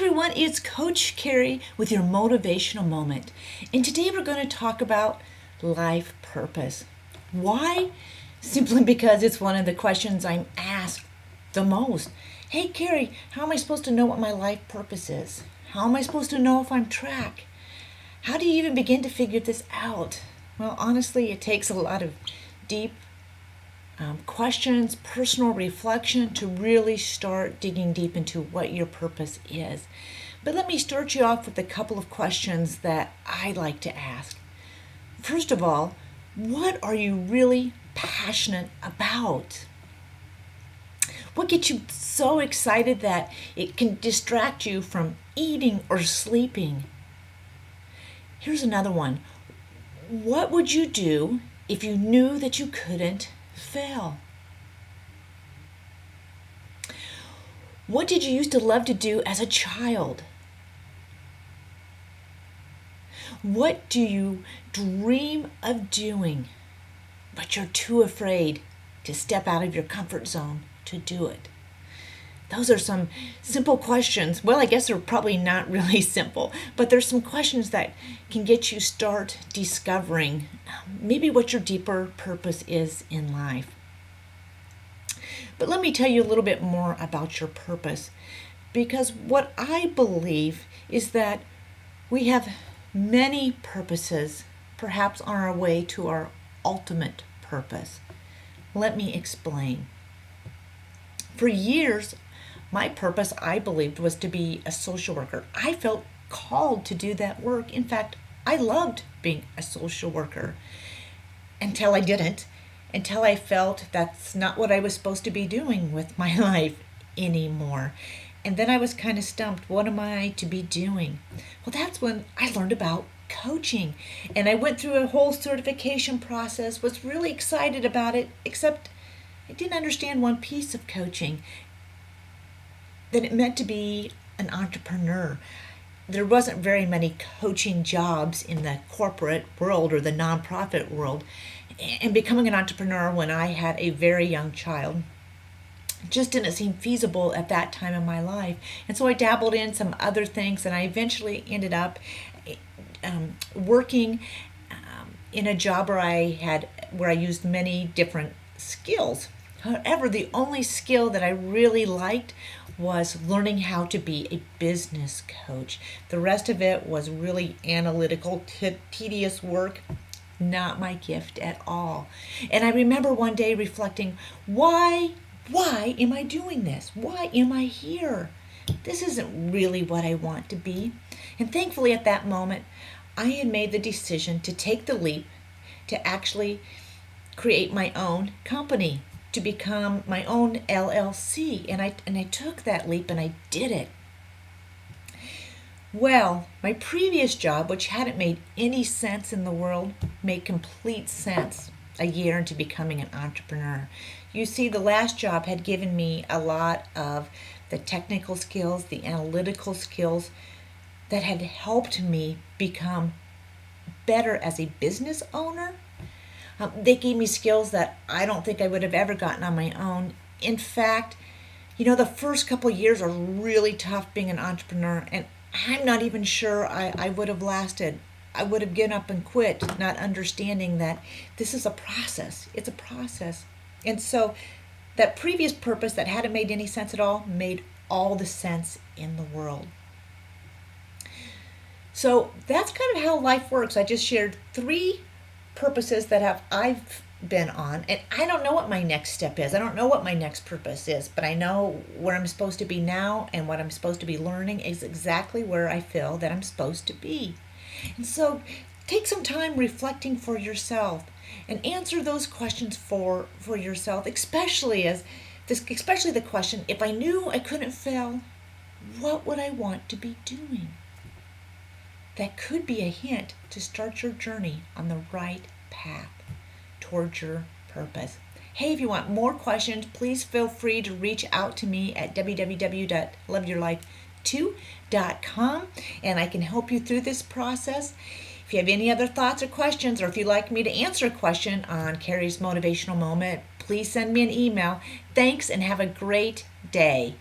everyone, it's Coach Carrie with your motivational moment. And today we're going to talk about life purpose. Why? Simply because it's one of the questions I'm asked the most. Hey Carrie, how am I supposed to know what my life purpose is? How am I supposed to know if I'm track? How do you even begin to figure this out? Well, honestly, it takes a lot of deep questions, personal reflection to really start digging deep into what your purpose is. But let me start you off with a couple of questions that I like to ask. First of all, what are you really passionate about? What gets you so excited that it can distract you from eating or sleeping? Here's another one. What would you do if you knew that you couldn't fail? What did you used to love to do as a child? What do you dream of doing, but you're too afraid to step out of your comfort zone to do it? Those are some simple questions. Well, I guess they're probably not really simple, but there's some questions that can get you start discovering maybe what your deeper purpose is in life. But let me tell you a little bit more about your purpose, because what I believe is that we have many purposes, perhaps on our way to our ultimate purpose. Let me explain. For years, my purpose, I believed, was to be a social worker. I felt called to do that work. In fact, I loved being a social worker until I didn't, until I felt that's not what I was supposed to be doing with my life anymore. And then I was kind of stumped. What am I to be doing? Well, that's when I learned about coaching. And I went through a whole certification process, was really excited about it, except I didn't understand one piece of coaching, that it meant to be an entrepreneur. There wasn't very many coaching jobs in the corporate world or the nonprofit world. And becoming an entrepreneur when I had a very young child just didn't seem feasible at that time in my life. And so I dabbled in some other things, and I eventually ended up working in a job where I used many different skills. However, the only skill that I really liked was learning how to be a business coach. The rest of it was really analytical, tedious work, not my gift at all. And I remember one day reflecting, why am I doing this? Why am I here? This isn't really what I want to be. And thankfully at that moment, I had made the decision to take the leap to actually create my own company, to become my own LLC. And I took that leap and I did it. Well, my previous job, which hadn't made any sense in the world, made complete sense a year into becoming an entrepreneur. You see, the last job had given me a lot of the technical skills, the analytical skills that had helped me become better as a business owner. They gave me skills that I don't think I would have ever gotten on my own. In fact, the first couple of years are really tough being an entrepreneur, and I'm not even sure I would have lasted. I would have given up and quit, not understanding that this is a process. It's a process. And so that previous purpose that hadn't made any sense at all made all the sense in the world. So that's kind of how life works. I just shared 3 purposes that I've been on, and I don't know what my next step is. I don't know what my next purpose is, but I know where I'm supposed to be now, and what I'm supposed to be learning is exactly where I feel that I'm supposed to be. And so take some time reflecting for yourself and answer those questions for yourself, especially the question, if I knew I couldn't fail, what would I want to be doing? That could be a hint to start your journey on the right path towards your purpose. Hey, if you want more questions, please feel free to reach out to me at www.loveyourlife2.com, and I can help you through this process. If you have any other thoughts or questions, or if you'd like me to answer a question on Carrie's Motivational Moment, please send me an email. Thanks, and have a great day.